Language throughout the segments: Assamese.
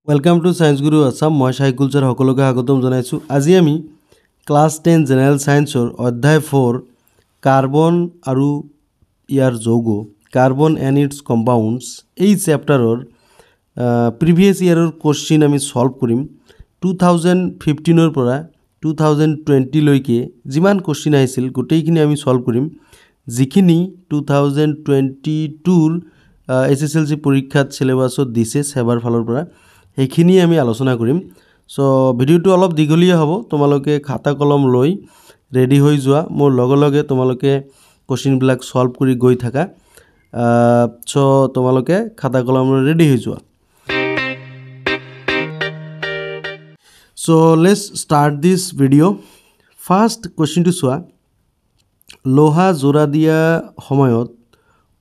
वेलकम टू साइंस गुरु आसाम। मैं शाहिकुल सर सकलोके स्वागतम जनाइছোঁ। আজি আমি क्लास 10 जेनेरेल साइंसर अध्याय 4 कार्बन और यार যৌগ कार्बन एंड इट्स कम्पाउंड्स এই चैप्टारर प्रिवियस इयारर क्वेश्चन आमी सल्व करिम। 2015 পৰা 2020 লৈকে जिमान क्वेश्चन आइছিল गोटेइखिनि आमी सल्व करिम। जिखिनि 2022 SSLC परीक्षात सिलेबासत दिसे सेबार फाলৰ পৰা সেইখিনি আমি আলোচনা কৰিম। সো ভিডিওটো অলপ দীঘলীয়া হ'ব, তোমালোকে খাতা কলম লৈ ৰেডি হৈ যোৱা, মোৰ লগে লগে তোমালোকে কোশ্চিনবিলাক সলভ কৰি গৈ থাকা। সো তোমালোকে খাতা কলম লৈ ৰেডি হৈ যোৱা। So let's start this video. First কোশ্চিনটো চোৱা, লোহা জোৰা দিয়া সময়ত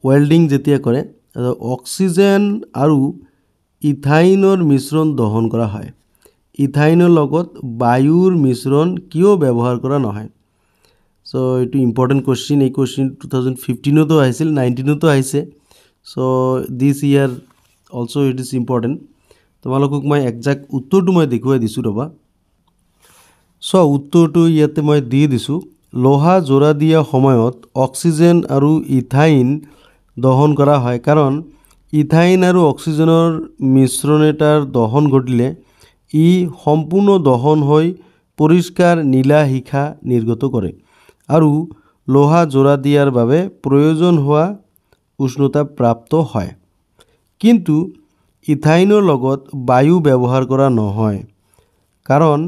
ওয়েল্ডিং যেতিয়া কৰে অক্সিজেন আৰু ইথাইনৰ মিশ্ৰণ দহন কৰা হয়। ইথাইনৰ লগত বায়ুৰ মিশ্ৰণ কিয় ব্যৱহাৰ কৰা নহয়? সো এইটো ইম্পৰ্টেণ্ট কোশ্চিন। এই কোশ্চিন 2015তো আহিছিল, 19তো আহিছে। So this year also it is important. তোমালোকক মই একজাক্ট উত্তৰটো মই দেখুৱাই দিছোঁ ৰ'বা। সো উত্তৰটো ইয়াতে মই দি দিছোঁ। লোহা জোৰা দিয়া সময়ত অক্সিজেন আৰু ইথাইন দহন কৰা হয়, কাৰণ ইথাইন আৰু অক্সিজেনৰ মিশ্ৰণে তাৰ দহন ঘটিলে ই সম্পূৰ্ণ দহন হৈ পৰিষ্কাৰ নীলা শিখা নিৰ্গত কৰে আৰু লোহা জোৰা দিয়াৰ বাবে প্ৰয়োজন হোৱা উষ্ণতা প্ৰাপ্ত হয়। কিন্তু ইথাইনৰ লগত বায়ু ব্যৱহাৰ কৰা নহয়, কাৰণ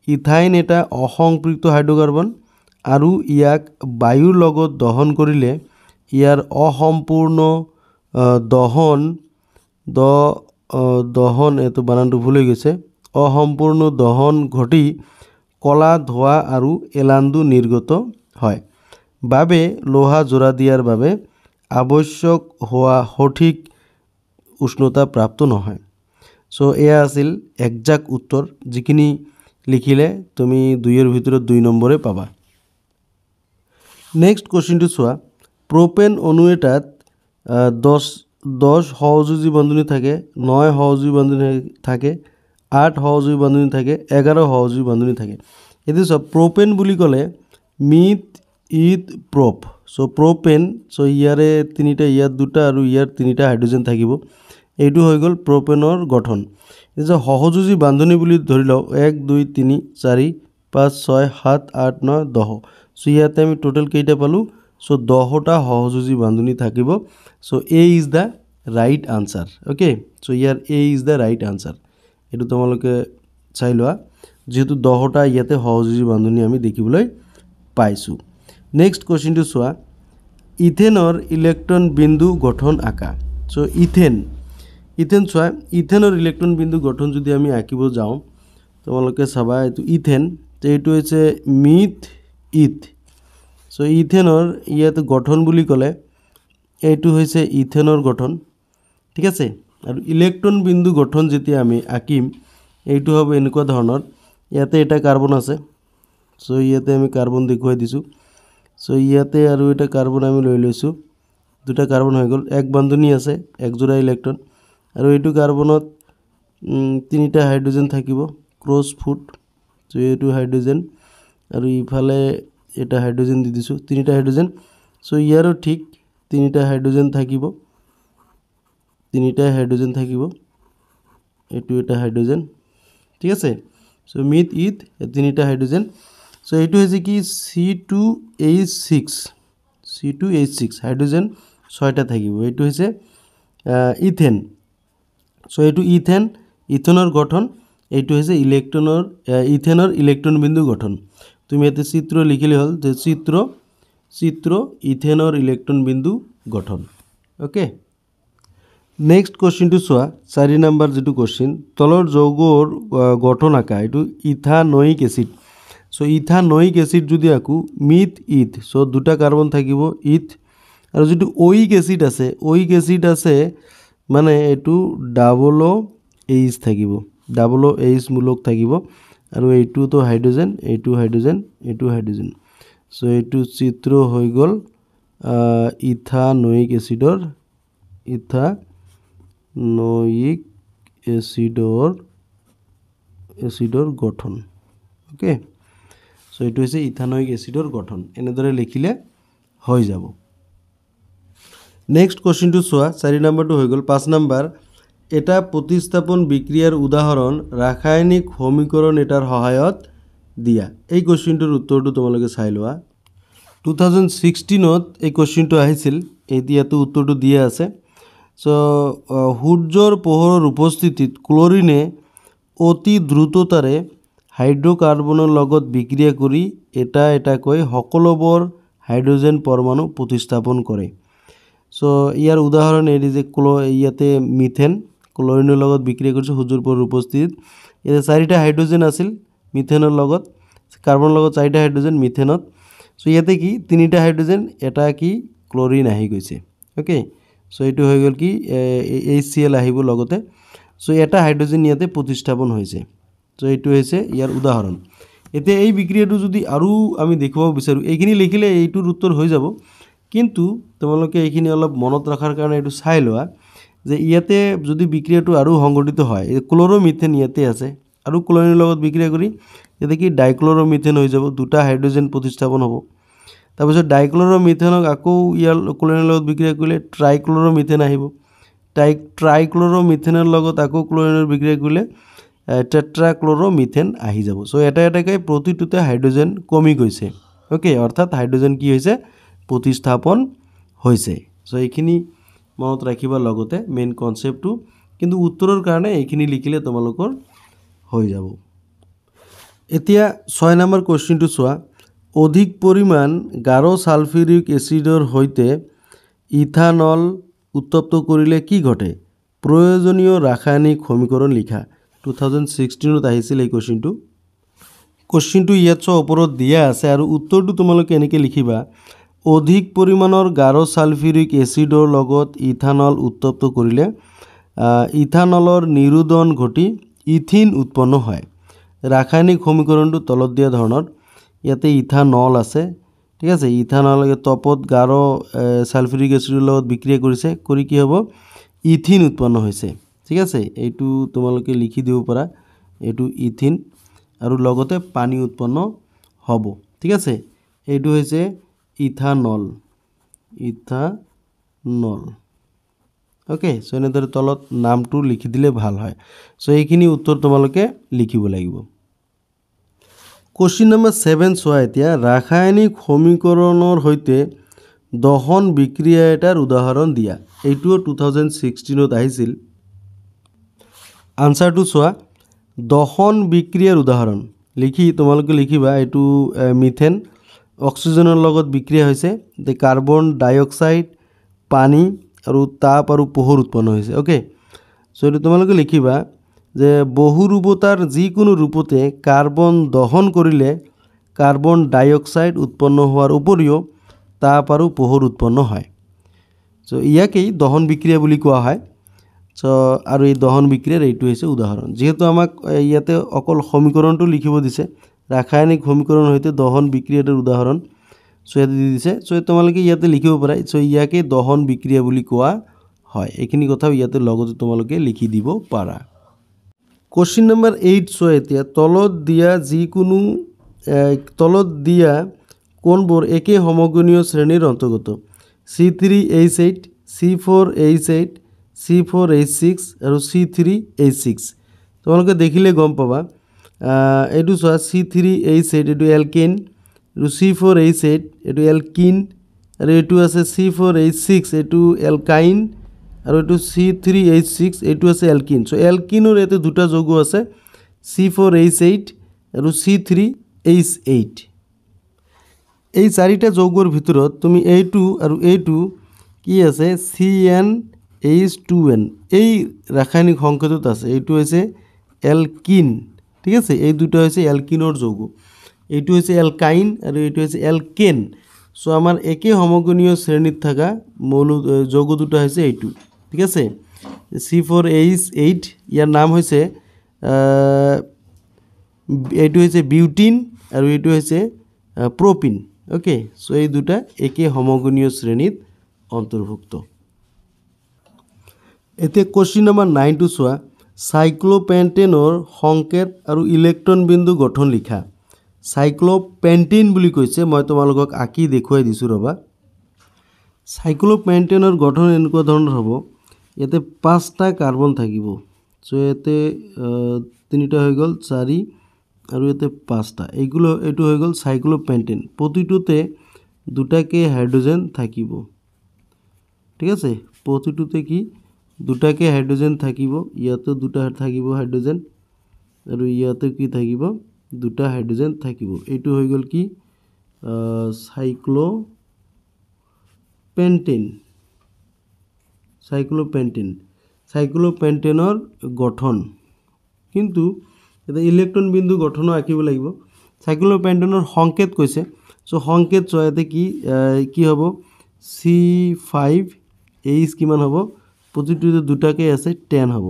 ইথাইন এটা অসম্পৃক্ত হাইড্ৰকাৰ্বন আৰু ইয়াক বায়ুৰ লগত দহন কৰিলে ইয়াৰ অসম্পূৰ্ণ দহন এইটো বানানটো ভুল হৈ গৈছে, অসম্পূৰ্ণ দহন ঘটি কলা ধোঁৱা আৰু এলান্ধু নিৰ্গত হয় বাবে লোহা জোৰা দিয়াৰ বাবে আৱশ্যক হোৱা সঠিক উষ্ণতা প্ৰাপ্ত নহয়। সো এয়া আছিল একজাক্ট উত্তৰ, যিখিনি লিখিলে তুমি 2ৰ ভিতৰত 2 নম্বৰে পাবা। নেক্সট কোশ্চিনটো চোৱা, প্ৰপেন অণু এটাত 10 সহযোজী বন্ধনী থাকে, 9 সহযোজী বন্ধনী থাকে, 8 সহযোজী বন্ধনী থাকে, 11 সহযোজী বন্ধনী থাকে। এইটো চব প্ৰপেন বুলি ক'লে meth eth prop. So propene, so ইয়াৰে 3টা, ইয়াৰ 2টা আৰু ইয়াৰ 3টা হাইড্ৰোজেন থাকিব। এইটো হৈ গ'ল প্ৰপেনৰ গঠন। এতিয়া সহযোজী বান্ধনী বুলি ধৰি লওঁ 1 2 3 4 5 6 7 8 9 10। সো ইয়াতে আমি টোটাল কেইটা পালোঁ? সো 10টা সহযোজী বান্ধনী থাকিব। So A is the right answer. Okay, so year A is the right answer. এইটো তোমালোকে চাই লোৱা, যেহেতু 10টা ইয়াতে সহযোজী বান্ধনী আমি দেখিবলৈ পাইছোঁ। নেক্সট কোশ্চিনটো চোৱা, ইথেনৰ ইলেক্ট্ৰন বিন্দু গঠন আঁকা। সো ইথেন চোৱা, ইথেনৰ ইলেক্ট্ৰন বিন্দু গঠন যদি আমি আঁকিব যাওঁ, তোমালোকে চাবা এইটো ইথেন, এইটো হৈছে মিথ ইথ। সো ইথেনৰ ইয়াতে গঠন বুলি ক'লে এইটো হৈছে ইথেনৰ গঠন, ঠিক আছে। আৰু ইলেক্ট্ৰন বিন্দু গঠন যেতিয়া আমি আঁকিম এইটো হ'ব এনেকুৱা ধৰণৰ। ইয়াতে এটা কাৰ্বন আছে, সো ইয়াতে আমি কাৰ্বন দেখুৱাই দিছোঁ। সো ইয়াতে আৰু এটা কাৰ্বন আমি লৈ লৈছোঁ, 2টা কাৰ্বন হৈ গ'ল, এক বান্ধনী আছে, এক জোড়া ইলেক্ট্ৰন। আৰু এইটো কাৰ্বনত 3টা হাইড্ৰোজেন থাকিব, ক্ৰছ ফুট। সো এইটো হাইড্ৰোজেন আৰু ইফালে এটা হাইড্ৰোজেন দি দিছোঁ, 3টা হাইড্ৰোজেন। সো ইয়াৰো ঠিক 3টা হাইড্ৰোজেন থাকিব, 3টা হাইড্ৰোজেন থাকিব, এইটো এটা হাইড্ৰোজেন, ঠিক আছে। সো মিথ ইথ 3টা হাইড্ৰোজেন। সো এইটো হৈছে কি C2H6 হাইড্ৰোজেন 6টা থাকিব, এইটো হৈছে ইথেন। সো এইটো ইথেন, ইথেনৰ গঠন। এইটো হৈছে ইথেনৰ ইলেক্ট্ৰন বিন্দু গঠন। তুমি ইয়াতে চিত্ৰ লিখিলে হ'ল যে চিত্ৰ ইথেনৰ ইলেক্ট্ৰন বিন্দু গঠন। ওকে, নেক্সট কোশ্চিনটো চোৱা, 4 নম্বৰ যিটো কোশ্চিন, তলৰ যৌগৰ গঠন আঁকা। এইটো ethanoic acid. So ethanoic acid যদি আঁকো মিথ ইথ, সো 2টা কাৰ্বন থাকিব ইথ, আৰু যিটো ওইক এচিড আছে মানে এইটো OH থাকিব, OH মূলক থাকিব। আৰু এইটোতো হাইড্ৰোজেন, এইটো হাইড্ৰোজেন, এইটো হাইড্ৰোজেন। সো এইটো চিত্ৰ হৈ গ'ল ইথানয়িক এচিডৰ এসিডৰ গঠন ওকে সো এইটো হৈছে ইথানয়িক এসিডৰ গঠন এনেদৰে লিখিলে হৈ যাব নেক্সট কোশ্চেনটো চোৱা 4 নম্বৰটো হৈ গ'ল 5 নম্বৰ এটা প্ৰতিস্থাপন বিক্ৰিয়াৰ উদাহৰণ ৰাসায়নিক সমীকৰণ এটাৰ সহায়ত দিয়া এই কোশ্চেনটোৰ উত্তৰটো তোমালোকে চাই লোৱা 2016ত এই কোশ্চেনটো আহিছিল এতিয়াতো উত্তৰটো দিয়া আছে সো সূৰ্যৰ পোহৰৰ উপস্থিতিত ক্লোৰিনে অতি দ্ৰুততাৰে হাইড্ৰকাৰ্বনৰ লগত বিক্ৰিয়া কৰি এটাকৈ সকলোবোৰ হাইড্ৰোজেন পৰমাণু প্ৰতিস্থাপন কৰে সো ইয়াৰ উদাহৰণ এৰি যে ইয়াতে মিথেন ক্লোৰিনৰ লগত বিক্ৰিয়া কৰিছে সূৰ্যৰ পোহৰৰ উপস্থিতিত ইয়াতে 4টা হাইড্ৰোজেন আছিল মিথেনৰ লগত কাৰ্বনৰ লগত 4টা হাইড্ৰোজেন মিথেনত সো ইয়াতে কি 3টা হাইড্ৰোজেন এটা কি ক্লোৰিন আহি গৈছে ওকে সো এইটো হৈ গ'ল কি HCl আহিব লগতে সো এটা হাইড্ৰোজেন ইয়াতে প্ৰতিস্থাপন হৈছে সো এইটো হৈছে ইয়াৰ উদাহৰণ এতিয়া এই বিক্ৰিয়াটো যদি আৰু আমি দেখুৱাব বিচাৰো এইখিনি লিখিলে এইটোৰ উত্তৰ হৈ যাব কিন্তু তোমালোকে এইখিনি অলপ মনত ৰাখাৰ কাৰণে এইটো চাই লোৱা যে ইয়াতে যদি বিক্ৰিয়াটো আৰু সংগঠিত হয় ক্লোৰোমিথেন ইয়াতে আছে আৰু ক্লোৰিনৰ লগত বিক্ৰিয়া কৰি ইয়াতে কি ডাইক্লোৰোমিথেন হৈ যাব দুটা হাইড্ৰোজেন প্ৰতিস্থাপন হ'ব তাৰপিছত ডাইক্লোৰোমিথেনক আকৌ ইয়াৰ ক্লোৰিনৰ লগত বিক্ৰিয়া কৰিলে ট্ৰাইক্লোৰোমিথেন আহিব ট্ৰাইক্লোৰোমিথেনৰ লগত আকৌ ক্লোৰিনৰ বিক্ৰিয়া কৰিলে টেট্ৰাক্লোৰোমিথেন আহি যাব সো এটাকৈ প্ৰতিটোতে হাইড্ৰোজেন কমি গৈছে ওকে অৰ্থাৎ হাইড্ৰোজেন কি হৈছে প্ৰতিস্থাপন হৈছে সো এইখিনি মনত ৰাখিবা লগতে মেইন কনসেপ্টটো কিন্তু উত্তৰৰ কাৰণে এইখিনি লিখিলে তোমালোকৰ হৈ যাব এতিয়া 6 নম্বৰ কোশ্চেনটো চোৱা অধিক পৰিমাণ গাঢ় সালফিউৰিক এসিডৰ হৈতে ইথানল উত্তপ্ত কৰিলে কি ঘটে প্ৰয়োজনীয় ৰাসায়নিক সমীকৰণ লিখা 2016ত আহিছিল এই কোশ্চেনটো ইয়াত ওপৰত দিয়া আছে আৰু উত্তৰটো তোমালোকে এনেকৈ লিখিবা অধিক পৰিমাণৰ গাঢ় সালফিউৰিক এসিডৰ লগত ইথানল উত্তপ্ত কৰিলে ইথানলৰ নিৰোধন ঘটি ইথিন উৎপন্ন হয় ৰাসায়নিক সমীকৰণটো তলত দিয়া ধৰণৰ ইয়াতে ইথানল আছে ঠিক আছে ইথানল তপত গাঢ় সালফিউৰিক এসিডৰ লগত বিক্ৰিয়া কৰিছে কৰি কি হ'ব ইথিন উৎপন্ন হৈছে ঠিক আছে এইটো তোমালোকে লিখি দিব পাৰা এইটো ইথিন আৰু লগতে পানী উৎপন্ন হ'ব ঠিক আছে এইটো হৈছে ইথানল ওকে সো এনেদৰে তলত নামটো লিখি দিলে ভাল হয় সো এইখিনি উত্তৰ তোমালোকে লিখিব লাগিব কোশ্চেন নম্বৰ 7 চোৱা এতিয়া ৰাসায়নিক সমীকৰণৰ হৈতে দহন বিক্ৰিয়া এটাৰ উদাহৰণ দিয়া এইটো 2016ত আহিছিল আনসাৰটো চোৱা দহন বিক্ৰিয়াৰ উদাহৰণ লিখি তোমালোকে লিখিবা এইটো মিথেন অক্সিজেনৰ লগত বিক্ৰিয়া হৈছে তে কাৰ্বন ডাই অক্সাইড পানী আৰু তাপ আৰু পোহৰ উৎপন্ন হৈছে ওকে সো এইটো তোমালোকে লিখিবা যে বহু ৰূপতাৰ যিকোনো ৰূপতে কাৰ্বন দহন কৰিলে কাৰ্বন ডাই অক্সাইড উৎপন্ন হোৱাৰ উপৰিও তাপ আৰু পোহৰ উৎপন্ন হয় সো ইয়াকেই দহন বিক্ৰিয়া বুলি কোৱা হয় সো আৰু এই দহন বিক্ৰিয়াৰ এইটো হৈছে উদাহৰণ যেহেতু আমাক ইয়াতে অকল সমীকৰণটো লিখিব দিছে ৰাসায়নিক সমীকৰণ হৈতে দহন বিক্ৰিয়াৰ উদাহৰণ সো ইয়াতে দি দিছে সো তোমালোকে ইয়াতে লিখিব পাৰা সো ইয়াকে দহন বিক্ৰিয়া বুলি কোৱা হয় এইখিনি কথাও ইয়াতে লগতে তোমালোকে লিখি দিব পাৰা কোশ্চেন নম্বৰ 8 চোৱা এতিয়া তলত দিয়া কোনবোৰ একে সমগনীয় শ্ৰেণীৰ অন্তৰ্গত C3H8 C4H8 C4H6 আৰু C3H6 তোমালোকে দেখিলে গম পাবা এইটো চোৱা C3H8 এইটো এলকেন আৰু C4H8 এইটো এলকিন আৰু এইটো আছে C4H6 এইটো এলকাইন আৰু এইটো C3H6 এইটো আছে এলকিন সো এলকিনৰ এতে দুটা যৌগ আছে C4H8 আৰু C3H8 এই চাৰিটা যৌগৰ ভিতৰত তুমি এইটো আৰু এইটো কি আছে CnH2n এই ৰাসায়নিক সংকেতত আছে এইটো হৈছে এলকিন ঠিক আছে এই দুটা হৈছে এলকিনৰ যৌগ এইটো হৈছে এলকাইন আৰু এইটো হৈছে এলকেন সো আমাৰ একে সমগনীয় শ্ৰেণীত থাকা মৌল যৌগ দুটা হৈছে এইটো ঠিক আছে C4H8 ইয়াৰ নাম হৈছে এইটো হৈছে বিউটিন আৰু এইটো হৈছে প্ৰপিন ওকে সো এই দুটা একে সমগনীয় শ্ৰেণীত অন্তৰ্ভুক্ত এতিয়া কোশ্চেন নম্বৰ 9 চোৱা সাইক্লোপেণ্টেনৰ সংকেত আৰু ইলেক্ট্ৰন বিন্দু গঠন লিখা। সাইক্লোপেণ্টেন বুলি কৈছে, মই তোমালোকক আঁকি দেখুৱাই দিছোঁ ৰ'বা। সাইক্লোপেণ্টেনৰ গঠন এনেকুৱা ধৰণৰ হ'ব, ইয়াতে 5টা কাৰ্বন থাকিব। চ' ইয়াতে 3টা হৈ গ'ল, 4 আৰু ইয়াতে 5টা, এইটো হৈ গ'ল সাইক্লোপেণ্টেন। প্ৰতিটোতে 2টাকৈ হাইড্ৰজেন থাকিব, ঠিক আছে। প্ৰতিটোতে কি 2টাকৈ হাইড্ৰজেন থাকিব, ইয়াতেও 2টা থাকিব হাইড্ৰজেন, আৰু ইয়াতেও কি থাকিব 2টা হাইড্ৰজেন থাকিব। এইটো হৈ গ'ল কি সাইক্লোপেণ্টেন। সাইক্লোপেণ্টেনৰ গঠন। কিন্তু এটা ইলেক্ট্ৰন বিন্দু গঠনো আঁকিব লাগিব। সাইক্লোপেণ্টেনৰ সংকেত কৈছে, চ' সংকেত চোৱা ইয়াতে কি হ'ব, C5H কিমান হ'ব, প্ৰতিটোতে 2টাকৈ আছে 10 হ'ব।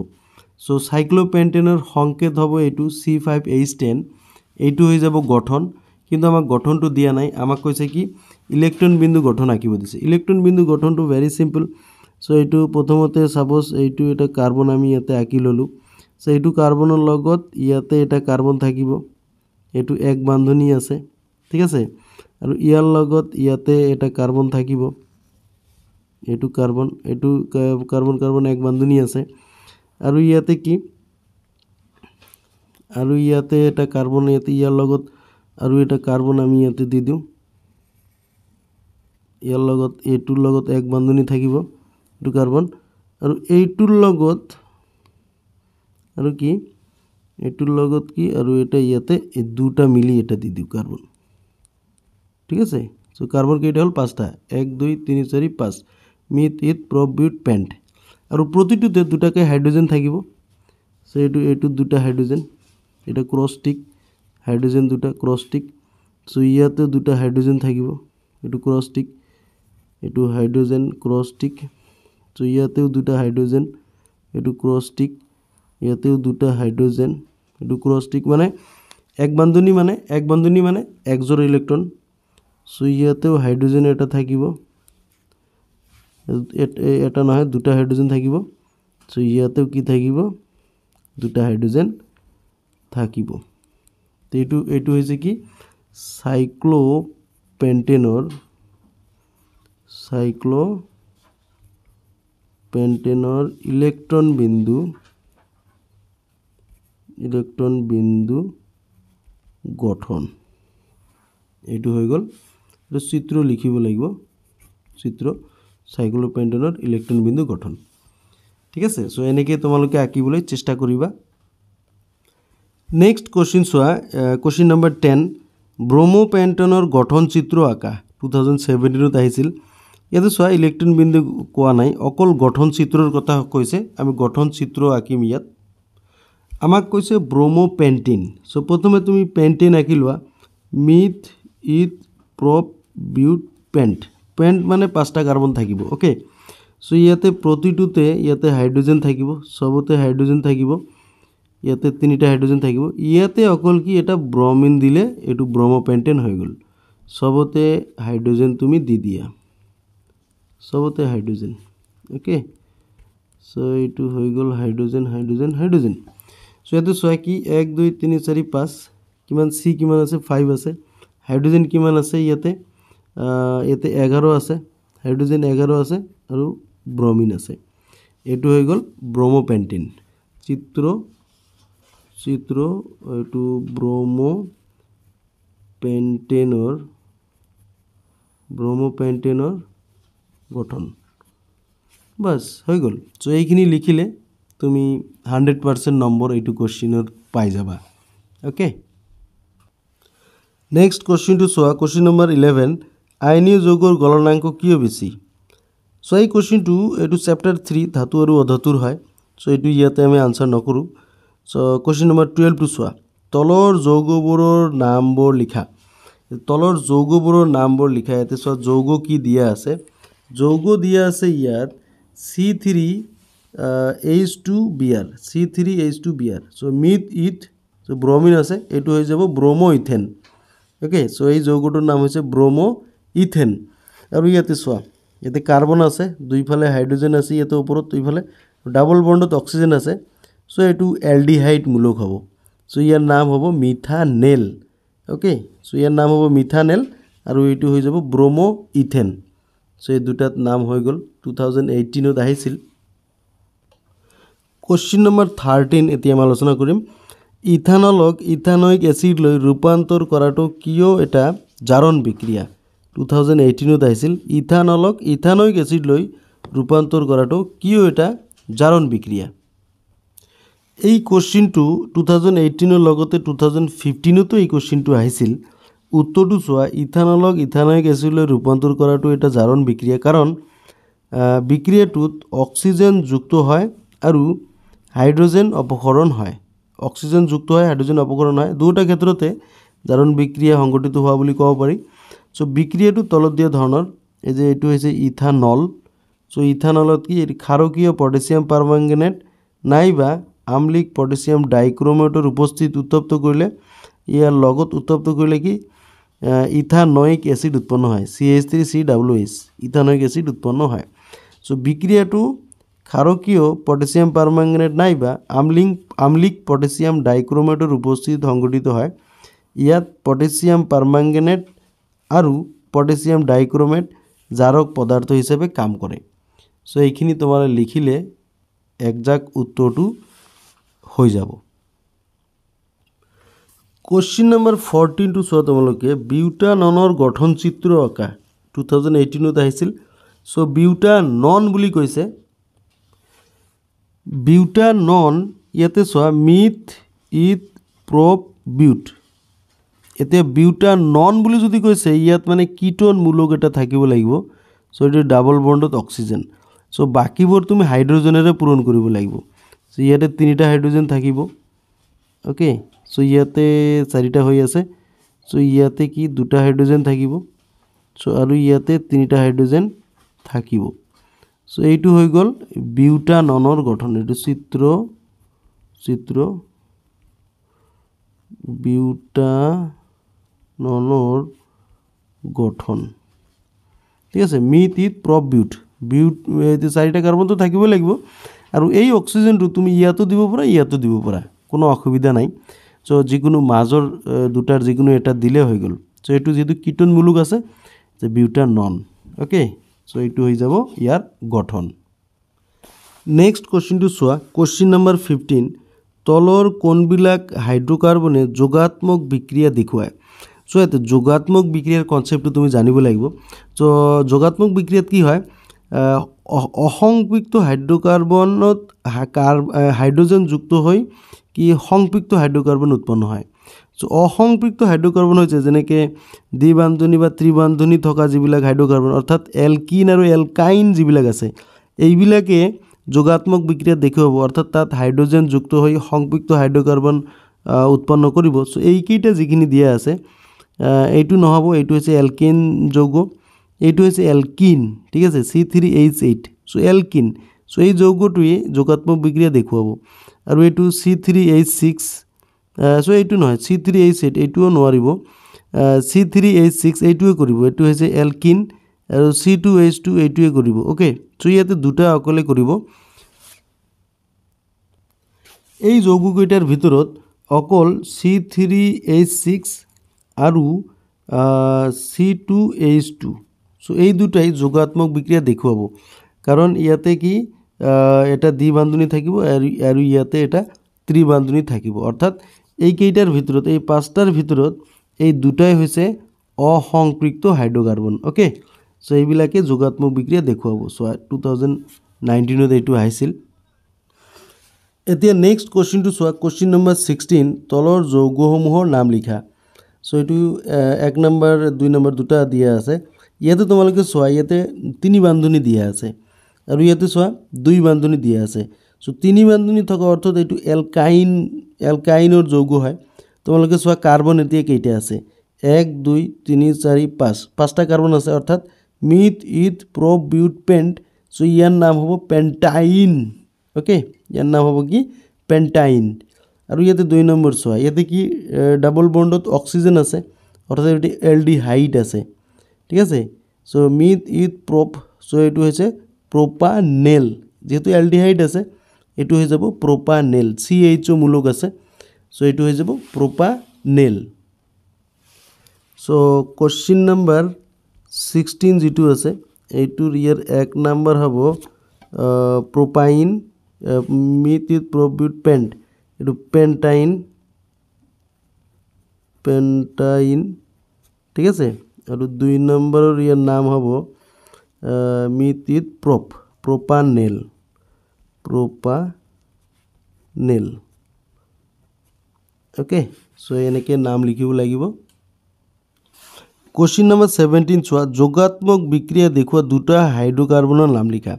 চ' সাইক্লোপেণ্টেনৰ সংকেত হ'ব এইটো C5H10। এইটো হৈ যাব গঠন, কিন্তু আমাক গঠনটো দিয়া নাই, আমাক কৈছে কি ইলেক্ট্ৰন বিন্দু গঠন আঁকিব দিছে। ইলেক্ট্ৰন বিন্দু গঠনটো ভেৰি চিম্পল। চ' এইটো প্ৰথমতে ছাপ'জ এইটো এটা কাৰ্বন আমি ইয়াতে আঁকি ল'লোঁ। চ' এইটো কাৰ্বনৰ লগত ইয়াতে এটা কাৰ্বন থাকিব, এইটো এক বান্ধনী আছে, ঠিক আছে। আৰু ইয়াৰ লগত ইয়াতে এটা কাৰ্বন থাকিব, এইটো কাৰ্বন এক বান্ধনী আছে। আৰু ইয়াতে কি, আৰু ইয়াতে এটা কাৰ্বন, ইয়াতে ইয়াৰ লগত আৰু এটা কাৰ্বন আমি ইয়াতে দি দিওঁ, ইয়াৰ লগত এইটোৰ লগত এক বান্ধনী থাকিব, এইটো কাৰ্বন। আৰু এইটোৰ লগত আৰু কি, এইটোৰ লগত কি, আৰু এটা ইয়াতে এই 2টা মিলি এটা দি দিওঁ কাৰ্বন, ঠিক আছে। চ' কাৰ্বন কেইটা হ'ল 5টা, 1 2 3 4 5, মিথ ইথ প্ৰপ বিউট পেণ্ট। আৰু প্ৰতিটোতে 2টাকৈ হাইড্ৰজেন থাকিব। চ' এইটো 2টা হাইড্ৰজেন, এটা ক্ৰছটিক হাইড্ৰজেন, 2টা ক্ৰছটিক। চ' ইয়াতে 2টা হাইড্ৰজেন থাকিব, এইটো ক্ৰছটিক, এইটো হাইড্ৰজেন ক্ৰছটিক। চ' ইয়াতেও 2টা হাইড্ৰজেন, এইটো ক্ৰছটিক, ইয়াতেও 2টা হাইড্ৰজেন, এইটো ক্ৰছটিক। মানে এক বান্ধনী মানে একজোৰ ইলেক্ট্ৰন। চ' ইয়াতেও হাইড্ৰজেন এটা থাকিব, এটা নহয় 2টা হাইড্ৰজেন থাকিব। চ' ইয়াতেও কি থাকিব 2টা হাইড্ৰজেন থাকিব। এইটো হৈছে কি সাইক্লোপেণ্টেনৰ ইলেক্ট্ৰন বিন্দু গঠন। এইটো হৈ গ'ল, এইটো চিত্ৰ লিখিব লাগিব, চিত্ৰ সাইক্লোপেণ্টেনৰ ইলেক্ট্ৰন বিন্দু গঠন, ঠিক আছে। চ' এনেকৈ তোমালোকে আঁকিবলৈ চেষ্টা কৰিবা। নেক্সট কুৱেশ্যন চোৱা, কুৱেশ্যন নম্বৰ 10, ব্ৰহ্মপেণ্টেনৰ গঠন চিত্ৰ আঁকা। 2017 আহিছিল। ইয়াতে চোৱা ইলেক্ট্ৰন বিন্দু কোৱা নাই, অকল গঠন চিত্ৰৰ কথা কৈছে। আমি গঠন চিত্ৰ আঁকিম ইয়াত। আমাক কৈছে ব্ৰহ্মপেণ্টেন। চ' প্ৰথমে তুমি পেণ্টেন আঁকি লোৱা, myth eth prop বিউট pant. Pant মানে 5টা কাৰ্বন থাকিব, অ'কে। চ' ইয়াতে প্ৰতিটোতে ইয়াতে হাইড্ৰজেন থাকিব, চবতে হাইড্ৰজেন থাকিব, ইয়াতে 3টা হাইড্ৰজেন থাকিব। ইয়াতে অকল কি এটা ব্ৰমিন দিলে এইটো ব্ৰহ্মপেণ্টেন হৈ গ'ল। চবতে হাইড্ৰজেন তুমি দি দিয়া, চবতে হাইড্ৰজেন, অ'কে। চ' এইটো হৈ গ'ল হাইড্ৰজেন। চ' ইয়াতে চোৱা কি 1 2 3 4 5, কিমান C কিমান আছে 5 আছে। হাইড্ৰজেন কিমান আছে ইয়াতে 11 আছে, হাইড্ৰজেন 11 আছে, আৰু ব্ৰমিন আছে। এইটো হৈ গ'ল ব্ৰহ্মপেণ্টেন চিত্ৰ। এইটো ব্ৰহ্মপেণ্টেনৰ গঠন, বাছ হৈ গ'ল। চ' এইখিনি লিখিলে তুমি 100% নম্বৰ এইটো কুৱেশ্যনত পাই যাবা, অ'কে। নেক্সট কুৱেশ্যনটো চোৱা, কুৱেশ্যন নম্বৰ 11, আয়নীয় যৌগৰ গলনাংক কিয় বেছি? চ' এই কুৱেশ্যনটো এইটো চেপ্টাৰ 3 ধাতু আৰু অধাতুৰ হয়। চ' এইটো ইয়াতে আমি আনচাৰ নকৰোঁ। চ' কুৱেশ্যন নম্বৰ 12টো চোৱা, তলৰ যৌগবোৰৰ নামবোৰ লিখা। ইয়াতে চোৱা যৌগ কি দিয়া আছে, যৌগ দিয়া আছে ইয়াত C3H2Br, C3H2Br। চ' মিথ ইথ, চ' ব্ৰমিন আছে, এইটো হৈ যাব ব্ৰমো ইথেন, অ'কে। চ' এই যৌগটোৰ নাম হৈছে ব্ৰমো ইথেন। আৰু ইয়াতে চোৱা, ইয়াতে কাৰ্বন আছে, দুইফালে হাইড্ৰজেন আছে, ইয়াতে ওপৰত দুইফালে ডাবল বণ্ডত অক্সিজেন আছে। সো এইটো এলডিহাইড মূলক হ'ব। সো ইয়াৰ নাম হ'ব মিথানেল। ওকে, সো ইয়াৰ নাম হ'ব মিথানেল আৰু এইটো হৈ যাব ব্ৰমো ইথেন। সো এই দুটাত নাম হৈ গ'ল। 2018ত আহিছিল। কোশ্চিন নম্বৰ 13 এতিয়া আমি আলোচনা কৰিম। ইথানলক ইথানয়িক এচিড লৈ ৰূপান্তৰ কৰাটো কিয় এটা জাৰণ বিক্ৰিয়া? 2018ত আহিছিল। ইথানলক ইথানয়িক এচিড লৈ ৰূপান্তৰ কৰাটো কিয় এটা জাৰণ বিক্ৰিয়া? এই কোশ্চিনটো 2018ৰ লগতে 2015তো এই কোশ্চিনটো আহিছিল। উত্তৰটো চোৱা, ইথানলক ইথানয়িক এচিড লৈ ৰূপান্তৰ কৰাটো এটা জাৰণ বিক্ৰিয়া, কাৰণ বিক্ৰিয়াটোত অক্সিজেন যুক্ত হয় আৰু হাইড্ৰোজেন অপসৰণ হয়। অক্সিজেন যুক্ত হয়, হাইড্ৰোজেন অপসৰণ হয়, দুটা ক্ষেত্ৰতে জাৰণ বিক্ৰিয়া সংঘটিত হোৱা বুলি ক'ব পাৰি। সো বিক্ৰিয়াটো তলত দিয়া ধৰণৰ, এই যে এইটো হৈছে ইথানল। সো ইথানলত কি ক্ষাৰকীয় পটাছিয়াম পাৰমেংগনেট নাইবা আম্লিক পটাছিয়াম ডাইক্ৰোমেটৰ উপস্থিত উত্তপ্ত কৰিলে, ইয়াৰ লগত উত্তপ্ত কৰিলে কি ইথানয়িক এচিড উৎপন্ন হয়, CH3COOH, ইথানয়িক এচিড উৎপন্ন হয়। সো বিক্রিয়াটো ক্ষারকীয় পটাসিয়াম পারম্যাঙ্গনেট নাইবা আম্লিক পটাসিয়াম ডাইক্ৰোমেটৰ উপস্থিত সংঘটিত হয়। ইয়াত পটাসিয়াম পাৰম্যাঙ্গনেট আৰু পটাসিয়াম ডাইক্ৰোমেট জাৰক পদাৰ্থ হিসেবে কাম কৰে। সো এইখিনি তোমাৰ লিখিলে একজাক্ট উত্তৰটো হৈ যাব। কোশ্চিন নম্বৰ 14টো চোৱা তোমালোকে, বিউটাননৰ গঠন চিত্ৰ আঁকা 2018ত আহিছিল। সো বিউটানন বুলি কৈছে। বিউটানন ইয়াতে চোৱা মিথ ইথ প্ৰপ বিউট। এতিয়া বিউটানন বুলি যদি কৈছে, ইয়াত মানে কিটোন মূলক এটা থাকিব লাগিব। সো এইটো ডাবল বন্ডত অক্সিজেন। সো বাকিবোৰ তুমি হাইড্ৰোজেনেৰে পূৰণ কৰিব লাগিব। সো ইয়াতে 3টা হাইড্ৰোজেন থাকিব। ওকে, সো ইয়াতে 4টা হৈ আছে। সো ইয়াতে কি 2টা হাইড্ৰোজেন থাকিব। সো আৰু ইয়াতে 3টা হাইড্ৰোজেন থাকিব। সো এইটো হৈ গ'ল বিউটাননৰ গঠন। এইটো চিত্ৰ বিউটাননৰ গঠন। ঠিক আছে, মিথ ইথ প্ৰপ বিউট। এইটো 4টা কাৰ্বনটো থাকিব লাগিব। আৰু এই অক্সিজেনটো তুমি ইয়াতো দিব পাৰা, ইয়াতো দিব পাৰা, কোনো অসুবিধা নাই। সো যিকোনো মাজৰ দুটাৰ যিকোনো এটা দিলে হৈ গ'ল। সো এইটো যিহেতু কিটোন মূলক আছে, যে বিউটানন। ওকে, সো এইটো হৈ যাব ইয়াৰ গঠন। নেক্সট কোশ্চিনটো চোৱা, কোশ্চিন নম্বৰ 15, তলৰ কোনবিলাক হাইড্ৰকাৰ্বনে যোগাত্মক বিক্ৰিয়া দেখুৱায়? সো ইয়াতে যোগাত্মক বিক্ৰিয়াৰ কনচেপ্টটো তুমি জানিব লাগিব। সো যোগাত্মক বিক্ৰিয়াত কি হয়, অসংপৃক্ত হাইড্ৰকাৰ্বনত হাইড্ৰোজেন যুক্ত হৈ কি সংপৃক্ত হাইড্ৰকাৰ্বন উৎপন্ন হয়। সো অসংপৃক্ত হাইড্ৰকাৰ্বন হৈছে যেনেকৈ দ্বিবান্ধনী বা ত্ৰিবান্ধনী থকা যিবিলাক হাইড্ৰকাৰ্বন, অৰ্থাৎ এলকিন আৰু এলকাইন যিবিলাক আছে, এইবিলাকে যোগাত্মক বিক্ৰিয়াত দেখুৱাব। অৰ্থাৎ তাত হাইড্ৰোজেন যুক্ত হৈ সংপৃক্ত হাইড্ৰকাৰ্বন উৎপন্ন কৰিব। সো এইকেইটা যিখিনি দিয়া আছে, এইটো নহ'ব, এইটো হৈছে এলকিন যৌগ, এইটো হৈছে এলকিন। ঠিক আছে, C3H8। So Elgin. সো এই যৌগটোৱে যোগাত্মক বিক্ৰিয়া দেখুৱাব। আৰু এইটো C3H6, সো এইটো নহয়, C3H8 এইটোও নোৱাৰিব, C3H6 এইটোৱে কৰিব। এইটো হৈছে এলকিন আৰু C2H2 এইটোৱে কৰিব। অ'কে, সো ইয়াতে দুটা অকলে কৰিব। এই যৌগকেইটাৰ ভিতৰত অকল C3H6 আৰু C2H2, সো এই দুটাই যোগাত্মক বিক্ৰিয়া দেখুৱাব। কাৰণ ইয়াতে কি এটা দ্বিবান্ধনী থাকিব আৰু ইয়াতে এটা ত্ৰিবান্ধনী থাকিব। অৰ্থাৎ এইকেইটাৰ ভিতৰত, এই 5টাৰ ভিতৰত এই দুটাই হৈছে অসংপৃক্ত হাইড্ৰকাৰ্বন। অ'কে, সো এইবিলাকে যোগাত্মক বিক্ৰিয়া দেখুৱাব। সো 2019ত এইটো আহিছিল। এতিয়া নেক্সট কোশ্চিনটো চোৱা, কোশ্চিন নম্বৰ 16, তলৰ যৌগসমূহৰ নাম লিখা। সো এইটো 1 নম্বৰ 2 নম্বৰ দুটা দিয়া আছে। ইয়াতে তোমালোকে চোৱা, ইয়াতে 3 বান্ধনী দিয়া আছে আৰু ইয়াতে চোৱা 2 বান্ধনী দিয়া আছে। সো 3 বান্ধনী থকা অৰ্থত এইটো এলকাইনৰ যৌগ হয়। তোমালোকে চোৱা কাৰ্বন এতিয়া কেইটা আছে, 1 2 3 4 5, 5টা কাৰ্বন আছে। অৰ্থাৎ myth eth prop বিউট pant. So ইয়াৰ নাম হ'ব পেণ্টাইন। ওকে, ইয়াৰ নাম হ'ব কি পেণ্টাইন। আৰু ইয়াতে 2 নম্বৰ চোৱা, ইয়াতে কি ডাবল বন্ডত অক্সিজেন আছে, অৰ্থাৎ এইটো এলডিহাইড আছে। ঠিক আছে, so myth eth prop, so এইটো হৈছে প্ৰপানেল। যিহেতু এলডিহাইড আছে, এইটো হৈ যাব প্ৰপানেল CHO মূলক আছে সো এইটো হৈ যাব প্ৰপানেল সো কোশ্চেন নাম্বাৰ 16 যেটো আছে এইটোৰ ইয়াৰ 1 নাম্বাৰ হ'ব প্ৰোপাইন মিথিল প্ৰোবিউট পেন্ট এটো পেন্টাইন ঠিক আছে আৰু 2 নম্বৰৰ ইয়াৰ নাম হ'ব মিথিল প্ৰোপানেল ওকে সো এনেকে নাম লিখিব লাগিব কোশ্চেন নাম্বাৰ 17 চোৱা যোগাত্মক বিক্ৰিয়া দেখুৱা দুটা হাইড্ৰোকাৰ্বনৰ নাম লিখা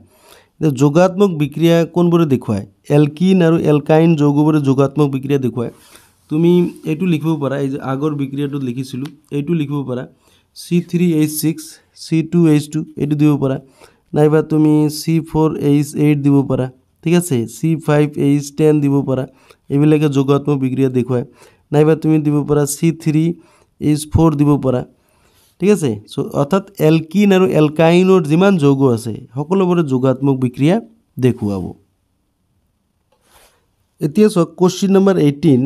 যোগাত্মক বিক্ৰিয়া কোনবোৰে দেখুৱায় এলকিন আৰু এলকাইন যৌগবোৰে যোগাত্মক বিক্ৰিয়া দেখুৱায় তুমি এইটো লিখিব পাৰা এই যে আগৰ বিক্ৰিয়াটো লিখিছিলো এইটো লিখিব পাৰা C3H6 C2H2 এইটো দিব পাৰা নাইবা তুমি C4H8 দিব পাৰা ঠিক আছে C5H10 দিব পাৰা এইবিলাকে যোগাত্মক বিক্ৰিয়া দেখুৱায় নাইবা তুমি দিব পাৰা C3H4 দিব পাৰা ঠিক আছে সো অৰ্থাৎ এলকিন আৰু এলকাইনৰ যিমান যৌগ আছে সকলোবোৰে যোগাত্মক বিক্ৰিয়া দেখুৱাব এতিয়া কোশ্চেন নাম্বাৰ 18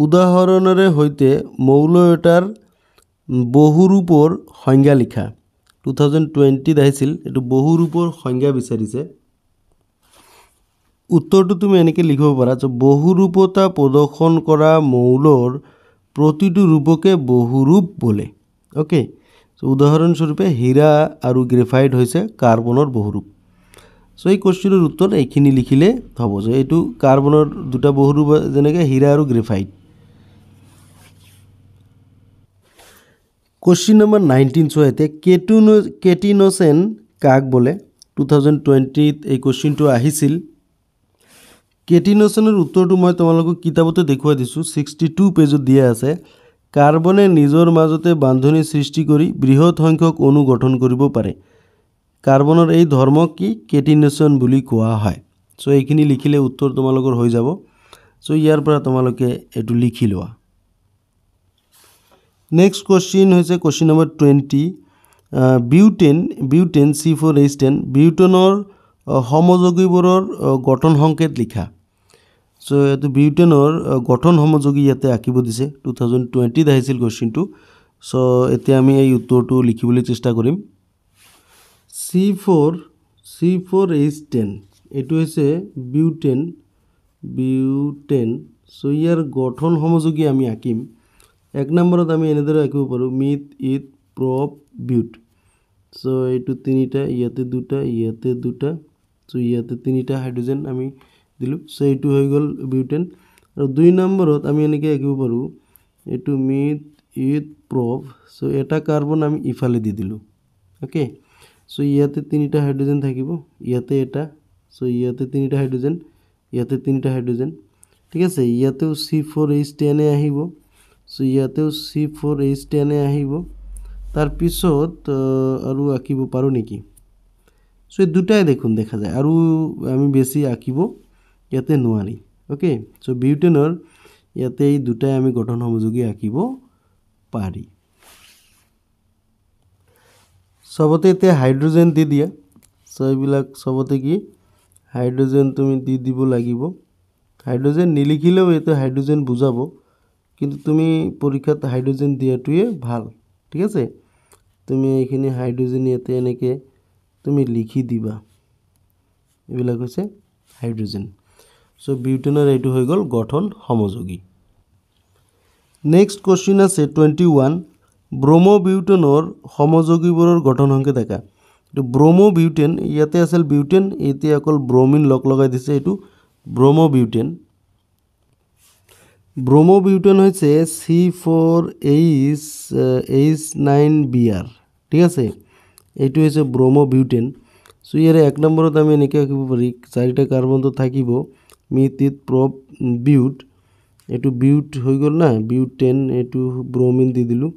উদাহৰণৰে হৈতে মৌল এটাৰ বহুৰূপৰ সংজ্ঞা লিখা 2020 আহিছিল এটো বহুৰূপৰ সংজ্ঞা বিচাৰিছে উত্তৰটো তুমি এনেকৈ লিখিব পাৰা যে বহুৰূপতা প্ৰদৰ্শন কৰা মৌলৰ প্ৰতিটো ৰূপকে বহুৰূপ বোলে ওকে সো উদাহৰণস্বৰূপে হীৰা আৰু গ্ৰেফাইট হৈছে কাৰ্বনৰ বহুৰূপ সো এই কোশ্চেনৰ উত্তৰ এইখিনি লিখিলে হ'ব যে এইটো কাৰ্বনৰ দুটা বহুৰূপ যেনেকৈ হীৰা আৰু গ্ৰেফাইট কোশ্চেন নাম্বাৰ 19 চোৱাতে কেটিনোসেন কাক বলে 2020 এই কোশ্চেনটো আহিছিল কেটিনোসেনৰ উত্তৰটো মই তোমালোকক কিতাপতে দেখুৱাই দিছো 62 পেজত দিয়া আছে কাৰ্বনে নিজৰ মাজতে বান্ধনী সৃষ্টি কৰি বৃহৎ সংখ্যক অণু গঠন কৰিব পাৰে কাৰ্বনৰ এই ধৰ্ম কি কেটিনোসেন বুলি কোৱা হয় সো এইখিনি লিখিলে উত্তৰ তোমালোকৰ হৈ যাব সো ইয়াৰ পৰা তোমালোকে এটো লিখি লোৱা নেক্সট কোশ্চেন হৈছে কোশ্চেন নাম্বাৰ 20 বিউটেন C4H10 বিউটেনৰ সমযোগীবোৰৰ গঠন সংকেত লিখা সো এটো বিউটেনৰ গঠন সমযোগী ইয়াতে আঁকিব দিছে 2020 আহিছিল কোশ্চেনটো সো এতিয়া আমি এই উত্তৰটো লিখিবলৈ চেষ্টা কৰিম C4H10 এটো হৈছে বিউটেন সো ইয়াৰ গঠন সমযোগী আমি আঁকিম 1 নম্বৰত আমি এনেদৰে আঁকিব পাৰো মিথ ইথ প্ৰপ বিউট সো এইটো তিনিটা ইয়াতে দুটা সো ইয়াতে তিনিটা হাইড্ৰোজেন আমি দিলু সো এইটো হৈ গল বিউটেন আৰু 2 নম্বৰত আমি এনেকৈ আঁকিব পাৰো এইটো মিথ ইথ প্ৰপ সো এটা কাৰ্বন আমি ইফালে দি দিলু ওকে সো ইয়াতে তিনিটা হাইড্রোজেন থাকিব ইয়াতে এটা সো ইয়াতে তিনিটা হাইড্রোজেন ঠিক আছে ইয়াতেও C4H10 আহিব সো ইয়াতেও C4H10 আহিব তাৰ পিছত আৰু আঁকিব পাৰো নেকি সো দুটাই দেখুন দেখা যায় আৰু আমি বেছি আঁকিব ইয়াতে নোৱাৰি ওকে সো বিউটেনৰ ইয়াতে এই দুটাই আমি গঠন সমযোগী আঁকিব পাৰি সবতে এতে হাইড্রোজেন দি দিয়া সো এইবিলাক সবতে কি হাইড্রোজেন তুমি দি দিব লাগিব হাইড্রোজেন নিলিখিলেও এতে হাইড্রোজেন বুজাব কিন্তু তুমি পৰীক্ষাত হাইড্ৰোজেন দিয়াটোৱে ভাল ঠিক আছে তুমি এইখিনি হাইড্ৰোজেন ইয়াতে এনেকে তুমি লিখি দিবা এইবিলাক হৈছে হাইড্ৰোজেন সো বিউটেনৰ এইটো হৈ গল গঠন সমযোগী নেক্সট কোশ্চেন আছে 21 ব্ৰোমোবিউটেনৰ সমযোগীবোৰৰ গঠন সংকেত দেখা এটো ব্ৰোমোবিউটেন ইয়াতে আছিল বিউটেন এতিয়া অকল ব্ৰোমিন লগাই দিছে এটো ব্ৰোমোবিউটেন হৈছে C4H9Br ঠিক আছে এইটো হৈছে ব্ৰোমোবিউটেন সো ইয়াৰে 1 নম্বৰত আমি এনেকৈ আঁকিব পাৰি চাৰিটা কাৰ্বনটো থাকিব মিথিত প্ৰপ বিউট এটো বিউট হৈ গল না বিউটেন এটো ব্ৰোমিন দি দিলু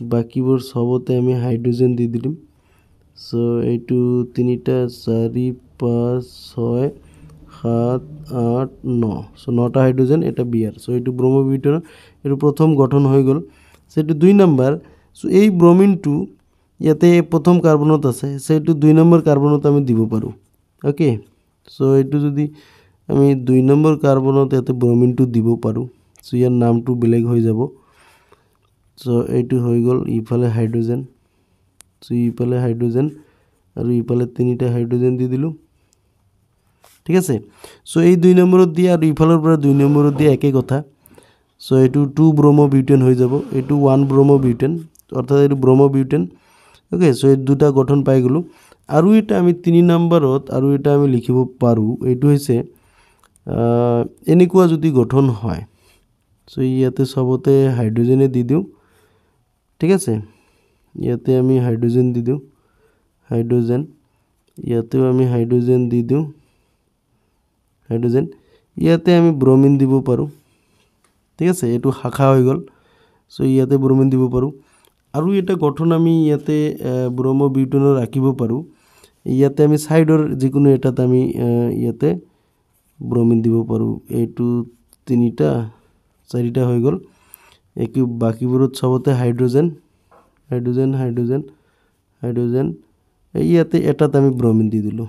বাকিবোৰ সবতে আমি হাইড্রোজেন দি দিম সো এইটো 3টা 4 5 6 7 8 9 সো 9টা হাইড্রোজেন এটা বিআর সো এইটো ব্রোমোবিউটেন এটো প্রথম গঠন হৈ গল সেটো 2 নাম্বার সো এই ব্রোমিনটো ইয়াতে প্রথম কার্বনত আছে সেটো 2 নম্বৰ কাৰ্বনত আমি দিব পাৰো ওকে সো এইটো যদি আমি 2 নম্বৰ কাৰ্বনত ইয়াতে ব্ৰমিনটো দিব পাৰোঁ। সো ইয়াৰ নামটো বেলেগ হৈ যাব। সো এইটো হৈ গ'ল ইফালে হাইড্ৰোজেন। সো ইফালে হাইড্ৰোজেন আৰু ইফালে 3টা হাইড্ৰোজেন দি দিলোঁ। ঠিক আছে। সো এই 2 নম্বৰত দিয়া আৰু ইফালৰ পৰা 2 নম্বৰত দিয়া একে কথা। সো এইটো 2 ব্ৰমো বিউটেন হৈ যাব। এইটো 1 ব্ৰমো বিউটেন, অৰ্থাৎ এইটো ব্ৰমো বিউটেন। ওকে, সো এই দুটা গঠন পাই গ'লোঁ। আৰু এটা আমি 3 নম্বৰত আৰু এটা আমি লিখিব পাৰোঁ। এইটো হৈছে এনেকুৱা যদি গঠন হয়। সো ইয়াতে সবতে হাইড্ৰোজেনে দি দিওঁ। ঠিক আছে, ইয়াতে আমি হাইড্ৰোজেন দি দিওঁ, হাইড্ৰোজেন। ইয়াতেও আমি হাইড্ৰোজেন দি দিওঁ, হাইড্ৰোজেন। ইয়াতে আমি ব্ৰমিন দিব পাৰোঁ। ঠিক আছে, এইটো শাখা হৈ গ'ল। সো ইয়াতে ব্ৰমিন দিব পাৰোঁ। আৰু এটা গঠন আমি ইয়াতে ব্ৰমো বিউটেনৰ ৰাখিব পাৰোঁ। ইয়াতে আমি সাইডৰ যিকোনো এটাত আমি ইয়াতে ব্ৰমিন দিব পাৰোঁ। এইটো 3টা 4টা হৈ গ'ল। একো বাকিবোৰত সবতে হাইড্ৰোজেন, হাইড্ৰোজেন, হাইড্ৰোজেন, হাইড্ৰোজেন। ইয়াতে এটাত আমি ব্ৰমিন দি দিলোঁ।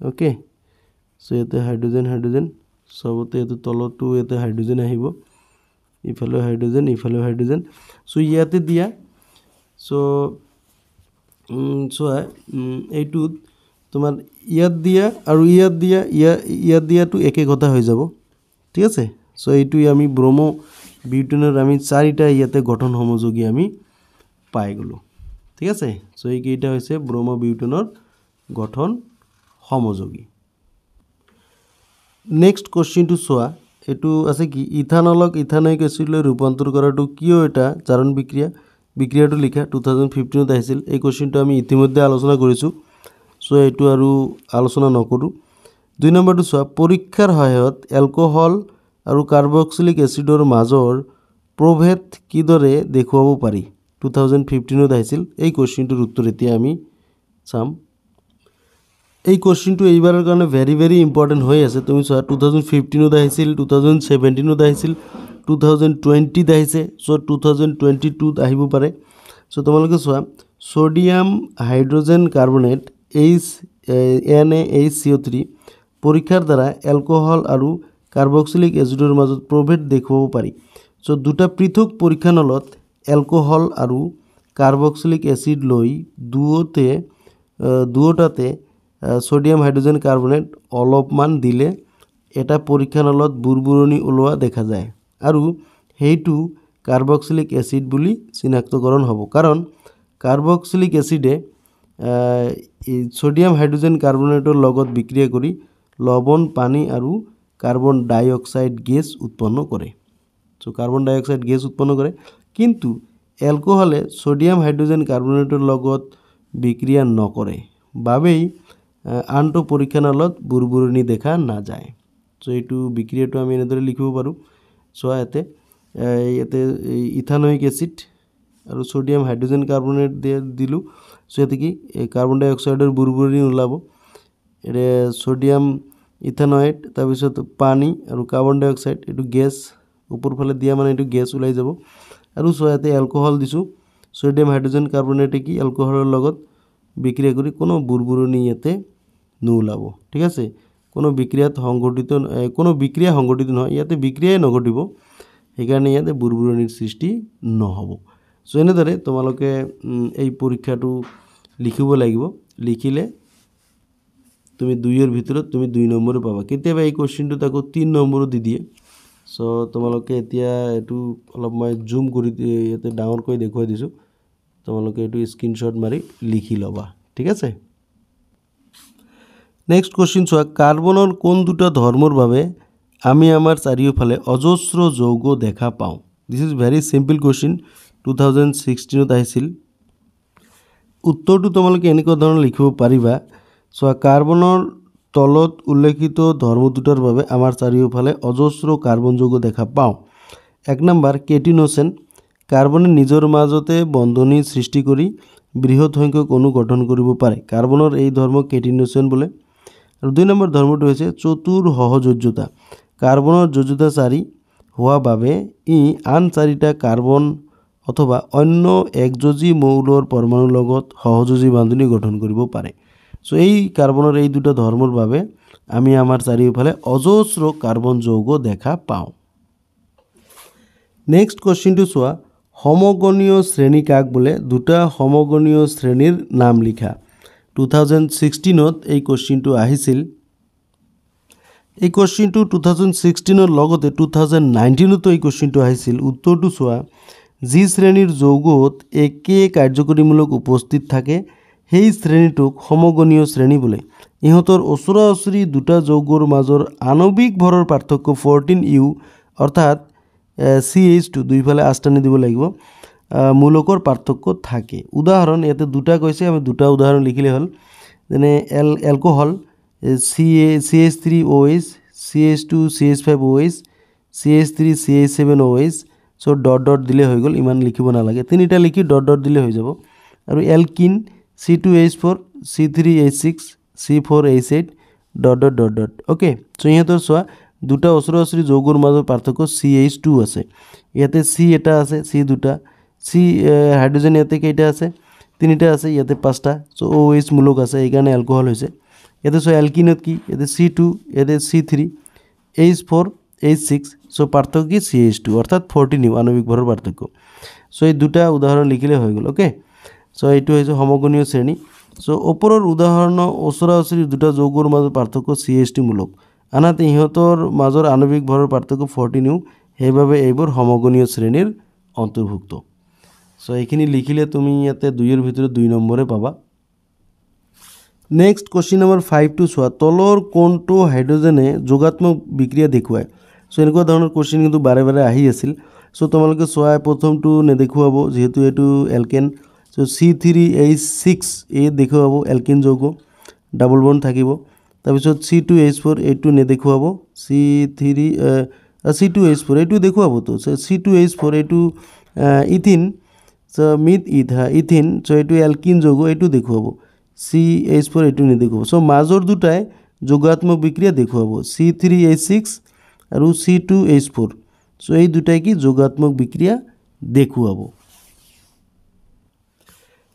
ওকে, সো ইয়াতে হাইড্ৰোজেন, হাইড্ৰোজেন সবতে, ইয়াতে তলতো ইয়াতে হাইড্ৰোজেন আহিব, ইফালেও হাইড্ৰোজেন, ইফালেও হাইড্ৰোজেন। সো ইয়াতে দিয়া। সো চোৱা, এইটোত তোমাৰ ইয়াত দিয়া আৰু ইয়াত দিয়া, ইয়াত দিয়াটো একে কথা হৈ যাব। ঠিক আছে। সো এইটো আমি ব্ৰমো বিউটেনৰ আমি 4টা ইয়াতে গঠন সমযোগী আমি পাই গ'লোঁ। ঠিক আছে। সো এইকেইটা হৈছে ব্ৰমো বিউটেনৰ গঠন সমযোগী। নেক্সট কোশ্চিনটো চোৱা। এইটো আছে কি, ইথানলক ইথানয়িক এচিডলৈ ৰূপান্তৰ কৰাটো কিয় এটা জাৰণ বিক্ৰিয়া? বিক্ৰিয়াটো লিখা। 2015ত আহিছিল। এই কোশ্চিনটো আমি ইতিমধ্যে আলোচনা কৰিছোঁ। সো এইটো আৰু আলোচনা নকৰোঁ। 2 নম্বৰটো চোৱা, পৰীক্ষাৰ সহায়ত এলকহল আৰু কাৰ্বক্সিলিক এচিডৰ মাজৰ প্ৰভেদ কিদৰে দেখুৱাব পাৰি? 2015ত আহিছিল। এই কোশ্চিনটোৰ উত্তৰ এতিয়া আমি চাম। এই কোশ্চিনটো এইবাৰৰ কাৰণে ভেৰি ভেৰি ইম্পৰ্টেণ্ট হৈ আছে। তুমি চোৱা, 2015ত আহিছিল, 2017ত আহিছিল, 2020ত আহিছে। সো 2022ত আহিব পাৰে। সো তোমালোকে চোৱা, সোডিয়াম হাইড্ৰোজেন কাৰ্বনেট NaHCO3 পৰীক্ষাৰ দ্বাৰা এলকহল আৰু কাৰ্বক্সিলিক এচিডৰ মাজত প্ৰভেদ দেখুৱাব পাৰি। সো দুটা পৃথক পৰীক্ষা নলত এলকহল আৰু কাৰ্বক্সিলিক এচিড লৈ দুয়োটাতে সোডিয়াম হাইড্ৰোজেন কাৰ্বনেট অলপমান দিলে এটা পৰীক্ষা নলত বুৰবুৰণি ওলোৱা দেখা যায় আৰু সেইটো কাৰ্বক্সিলিক এচিড বুলি চিনাক্তকৰণ হ'ব। কাৰণ কাৰ্বক্সিলিক এচিডে সোডিয়াম হাইড্ৰোজেন কাৰ্বনেটৰ লগত বিক্ৰিয়া কৰি লৱণ, পানী আৰু কাৰ্বন ডাই অক্সাইড গেছ উৎপন্ন কৰে। সো কাৰ্বন ডাই অক্সাইড গেছ উৎপন্ন কৰে। কিন্তু এলকহলে সোডিয়াম হাইড্ৰোজেন কাৰ্বনেটৰ লগত বিক্ৰিয়া নকৰে বাবেই আনটো পৰীক্ষা নলত বুৰবুৰণি দেখা নাযায়। সো এইটো বিক্ৰিয়াটো আমি এনেদৰে লিখিব পাৰোঁ। চোৱা, ইয়াতে ইথানয়িক এচিড আৰু সোডিয়াম হাইড্ৰোজেন কাৰ্বনেট দিলোঁ। সো ইয়াতে কি, কাৰ্বন ডাই অক্সাইডৰ বুৰবুৰণি ওলাব। এটা সোডিয়াম ইথানয়েট, তাৰপিছত পানী আৰু কাৰ্বন ডাই অক্সাইড, এইটো গেছ ওপৰ ফালে দিয়া মানে এইটো গেছ ওলাই যাব। আৰু চোৱা, ইয়াতে এলকহল দিছোঁ। সোডিয়াম হাইড্ৰোজেন কাৰ্বনেটে কি এলকহলৰ লগত বিক্ৰিয়া কৰি কোনো বুৰবুৰণি ইয়াতে নোলাব। ঠিক আছে। কোনো বিক্ৰিয়া সংঘটিত নহয়, ইয়াতে বিক্ৰিয়াই নঘটিব, সেইকাৰণে ইয়াতে বুৰবুৰণিৰ সৃষ্টি নহ'ব। সো এনেদৰে তোমালোকে এই পৰীক্ষাটো লিখিব লাগিব। লিখিলে তুমি 2ৰ ভিতৰত তুমি 2 নম্বৰ পাবা। কেতিয়াবা এই কোশ্চিনটোত আকৌ 3 নম্বৰো দি দিয়ে। সো তোমালোকে এতিয়া এইটো অলপ মই জুম কৰি ইয়াতে ডাঙৰকৈ দেখুৱাই দিছোঁ। তোমালোকে এইটো স্ক্ৰীনশ্বট মাৰি লিখি ল'বা। ঠিক আছে। নেক্সট কোশ্চিন চোৱা, কাৰ্বনৰ কোন দুটা ধৰ্মৰ বাবে আমি আমাৰ চাৰিওফালে অজস্ৰ যৌগ দেখা পাওঁ? This is very simple question. 2016ত আহিছিল। উত্তৰটো তোমালোকে এনেকুৱা ধৰণৰ লিখিব পাৰিবা। চোৱা, কাৰ্বনৰ তলত উল্লেখিত ধৰ্ম দুটাৰ বাবে আমাৰ চাৰিওফালে অজস্ৰ কাৰ্বন যৌগ দেখা পাওঁ। 1 নম্বৰ কেটিনোচেন, কাৰ্বনে নিজৰ মাজতে বন্ধনী সৃষ্টি কৰি বৃহৎ সংখ্যক অণু গঠন কৰিব পাৰে। কাৰ্বনৰ এই ধৰ্মক কেটিনোচেন বোলে। আৰু 2 নম্বৰ ধৰ্মটো হৈছে চতুৰ সহযোজ্যতা। কাৰ্বনৰ যোজ্যতা 4 হোৱা বাবে ই আন 4টা কাৰ্বন অথবা অন্য একযোজী মৌলৰ পৰমাণুৰ লগত সহযোজী বান্ধনী গঠন কৰিব পাৰে। সো এই কাৰ্বনৰ এই দুটা ধৰ্মৰ বাবে আমি আমাৰ চাৰিওফালে অজস্ৰ কাৰ্বন যৌগ দেখা পাওঁ। নেক্সট কোৱেশ্চনটো চোৱা, সমগণীয় শ্ৰেণী কাক বোলে? দুটা সমগণীয় শ্ৰেণীৰ নাম লিখা। 2016ত এই কোৱেশ্চনটো আহিছিল। এই কোৱেশ্চনটো 2016ৰ লগতে 2019তো এই কোৱেশ্চনটো আহিছিল। উত্তৰটো চোৱা, যি শ্ৰেণীৰ যৌগত একে কাৰ্যকৰীমূলক উপস্থিত থাকে সেই শ্ৰেণীটোক সমগণীয় শ্ৰেণী বোলে। ইহঁতৰ ওচৰা ওচৰি দুটা যৌগৰ মাজৰ আণৱিক ভৰৰ পাৰ্থক্য 14U অৰ্থাৎ CH2 দুইফালে আষ্টানি দিব লাগিব মূলকৰ পাৰ্থক্য থাকে। উদাহৰণ ইয়াতে দুটা কৈছে, আমি দুটা উদাহৰণ লিখিলে হ'ল। যেনে alcohol CH3OH, CH2 CH5OH, CH3 CH7OH, চ' ডট ডট দিলে হৈ গ'ল, ইমান লিখিব নালাগে। তিনিটা লিখি ডট ডট দিলে হৈ যাব। আৰু alkene C2H4, C3H6, C4H8, dot dot dot dot. Okay, so' ইহঁতৰ চোৱা দুটা ওচৰা ওচৰি যৌগৰ মাজৰ পাৰ্থক্য CH2 আছে। ইয়াতে C এটা আছে, C দুটা, C হাইড্ৰজেন ইয়াতে কেইটা আছে? তিনিটা আছে, ইয়াতে পাঁচটা। চ' OH মূলক আছে, এইকাৰণে এলকহল হৈছে। ইয়াতে চোৱা এলকিনত কি? ইয়াতে C2, ইয়াতে C3, H4, H6, চ' পাৰ্থক্য কি? CH2 অৰ্থাৎ 14U আণৱিক ভৰৰ পাৰ্থক্য। চ' এই দুটা উদাহৰণ লিখিলে হৈ গ'ল। অ'কে, চ' এইটো হৈছে সমগণীয় শ্ৰেণী। চ' ওপৰৰ উদাহৰণৰ ওচৰা ওচৰি দুটা যৌগৰ মাজৰ পাৰ্থক্য CH2 মূলক, আনহাতে ইহঁতৰ মাজৰ আণৱিক ভৰৰ পাৰ্থক্য 14U, সেইবাবে এইবোৰ সমগণীয় শ্ৰেণীৰ অন্তৰ্ভুক্ত। চ' এইখিনি লিখিলে তুমি ইয়াতে 2ৰ ভিতৰত 2 নম্বৰে পাবা। নেক্সট কুৱেশ্যন নম্বৰ 5টো চোৱা, তলৰ কোনটো হাইড্ৰজেনে যোগাত্মক বিক্ৰিয়া দেখুৱায়? চ' এনেকুৱা ধৰণৰ কুৱেশ্যন কিন্তু বাৰে বাৰে আহি আছিল। চ' তোমালোকে চোৱা, প্ৰথমটো নেদেখুৱাব যিহেতু এইটো এলকেন। চ' C3H6 এই দেখুৱাব এলকিন যৌগ, ডাবল বণ্ড থাকিব। তাৰপিছত C2H4 এইটো নেদেখুৱাব, C2H4 এইটো দেখুৱাবতো। C2H4 এইটো ইথিন, চ' মিথ ইথিন, চ' এইটো এলকিন যৌগ, এইটো দেখুৱাব। CH4 এইটো নেদেখুৱাব। চ' মাজৰ দুটাই যোগাত্মক বিক্ৰিয়া দেখুৱাব, C3H6 আৰু C2H4। চ' এই দুটাই কি? যোগাত্মক বিক্ৰিয়া দেখুৱাব।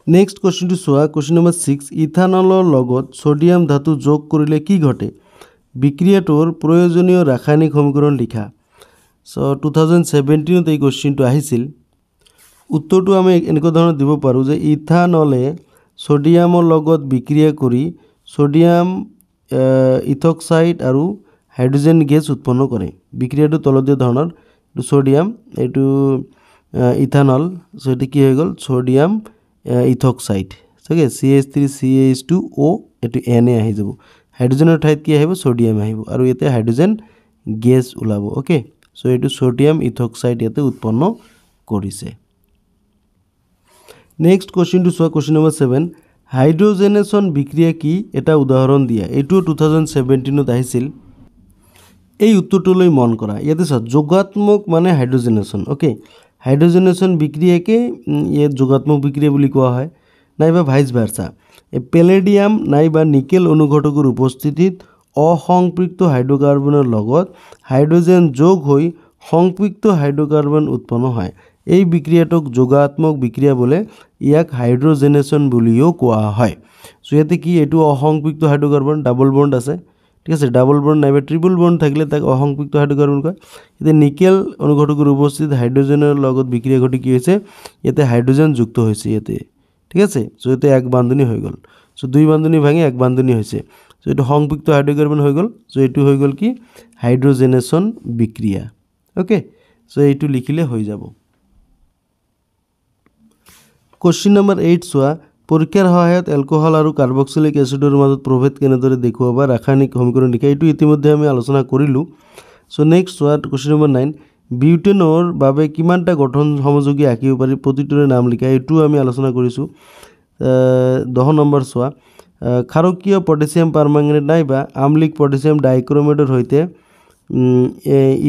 নেক্সট কুৱেশ্যনটো চোৱা, কুৱেশ্যন নম্বৰ 6, ইথানলৰ লগত ছ'ডিয়াম ধাতু যোগ কৰিলে কি ঘটে? বিক্ৰিয়াটোৰ প্ৰয়োজনীয় ৰাসায়নিক সমীকৰণ লিখা। চ' 2017ত এই কুৱেশ্যনটো আহিছিল। উত্তৰটো আমি এনেকুৱা ধৰণৰ দিব পাৰোঁ যে ইথানলে ছ'ডিয়ামৰ লগত বিক্ৰিয়া কৰি ছ'ডিয়াম ইথক্সাইড আৰু হাইড্ৰজেন গেছ উৎপন্ন কৰে। বিক্ৰিয়াটো তলত দিয়া ধৰণৰ, ছ'ডিয়াম, এইটো ইথানল, চ' এইটো কি হৈ গ'ল? ছ'ডিয়াম ইথক্সাইড, ঠিক আছে, CH3CH2O, এইটো Na আহি যাব। হাইড্ৰজেনৰ ঠাইত কি আহিব? ছ'ডিয়াম আহিব, আৰু ইয়াতে হাইড্ৰজেন গেছ ওলাব। অ'কে, চ' এইটো ছ'ডিয়াম ইথক্সাইড ইয়াতে উৎপন্ন কৰিছে। নেক্সট কুৱেশ্যনটো চোৱা, কুৱেশ্যন নম্বৰ 7, হাইড্ৰজেনেশ্যন বিক্ৰিয়া কি? এটা উদাহৰণ দিয়া। এইটো 2017ত আহিছিল। এই উত্তৰটোলৈ মন কৰা। ইয়াতে চোৱা, যোগাত্মক মানে হাইড্ৰজেনেশ্যন। অ'কে, হাইড্ৰজেনেশ্যন বিক্ৰিয়াকে ইয়াত যোগাত্মক বিক্ৰিয়া বুলি কোৱা হয়, নাইবা ভাইচ ভাৰ্চা। পেলেডিয়াম নাইবা নিকেল অনুঘটকৰ উপস্থিতিত অসংপৃক্ত হাইড্ৰকাৰ্বনৰ লগত হাইড্ৰজেন যোগ হৈ সংপৃক্ত হাইড্ৰকাৰ্বন উৎপন্ন হয়। এই বিক্ৰিয়াটোক যোগাত্মক বিক্ৰিয়া বোলে। ইয়াক হাইড্ৰজেনেশ্যন বুলিও কোৱা হয়। চ' ইয়াতে কি? এইটো অসংপৃক্ত হাইড্ৰকাৰ্বন, ডাবল বণ্ড আছে, ঠিক আছে। ডাবল বণ্ড নাইবা ট্ৰিপল বণ্ড থাকিলে তাক অসংপৃক্ত হাইড্ৰকাৰ্বন কয়। ইয়াতে নিকেল অনুঘটকৰ উপস্থিত হাইড্ৰজেনৰ লগত বিক্ৰিয়া ঘটি কি হৈছে? ইয়াতে হাইড্ৰজেন যুক্ত হৈছে ইয়াতে, ঠিক আছে। চ' ইয়াতে এক বান্ধনি হৈ গ'ল। চ' দুই বান্ধনি ভাঙি এক বান্ধনি হৈছে। চ' এইটো সংপৃক্ত হাইড্ৰকাৰ্বন হৈ গ'ল। চ' এইটো হৈ গ'ল কি? হাইড্ৰজেনেশ্যন বিক্ৰিয়া। অ'কে, চ' এইটো লিখিলে হৈ যাব। কুৱেশ্যন নম্বৰ 8 চোৱা, পৰীক্ষাৰ সহায়ত এলকহল আৰু কাৰ্বক্সিলিক এচিডৰ মাজত প্ৰভেদ কেনেদৰে দেখুৱাবা? ৰাসায়নিক সমীকৰণ লিখা। এইটো ইতিমধ্যে আমি আলোচনা কৰিলোঁ। চ' নেক্সট চোৱা, কুৱেশ্যন নম্বৰ 9, বিউটেনৰ বাবে কিমানটা গঠন সমযোগী আঁকিব পাৰি? প্ৰতিটোৰে নাম লিখা। এইটোও আমি আলোচনা কৰিছোঁ। 10 নম্বৰ চোৱা, ক্ষাৰকীয় পটাছিয়াম পাৰমাংগানেট নাইবা আম্লিক পটাছিয়াম ডাইক্ৰমেটৰ সৈতে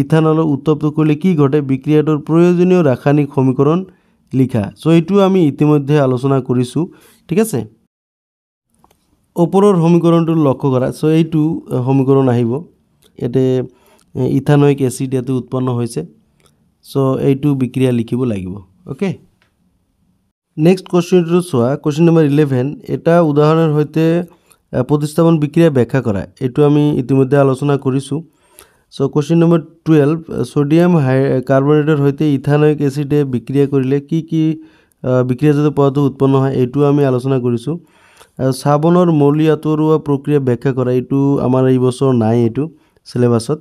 ইথানলৰ উত্তপ্ত কৰিলে কি ঘটে? বিক্ৰিয়াটোৰ প্ৰয়োজনীয় ৰাসায়নিক সমীকৰণ লিখা। চ' এইটো আমি ইতিমধ্যে আলোচনা কৰিছোঁ, ঠিক আছে। ওপৰৰ সমীকৰণটো লক্ষ্য কৰা। চ' এইটো সমীকৰণ আহিব, ইয়াতে ইথানয়িক এচিড ইয়াতে উৎপন্ন হৈছে। চ' এইটো বিক্ৰিয়া লিখিব লাগিব। অ'কে, নেক্সট কুৱেশ্যনটো চোৱা, কুৱেশ্যন নম্বৰ 11, এটা উদাহৰণৰ সৈতে প্ৰতিস্থাপন বিক্ৰিয়া ব্যাখ্যা কৰা এইটো আমি ইতিমধ্যে আলোচনা কৰিছোঁ। সো কোশ্চেন নম্বৰ 12 সোডিয়াম কাৰ্বনেটৰ সৈতে ইথানয়িক এসিডে বিক্ৰিয়া কৰিলে কি কি বিক্ৰিয়াজাত পদাৰ্থ উৎপন্ন হয় এইটো আমি আলোচনা কৰিছোঁ। সাবনৰ মলি আঁতৰোৱা প্ৰক্ৰিয়া ব্যাখ্যা কৰা এইটো আমাৰ এই বছৰ নাই এইটো সিলেবাছত,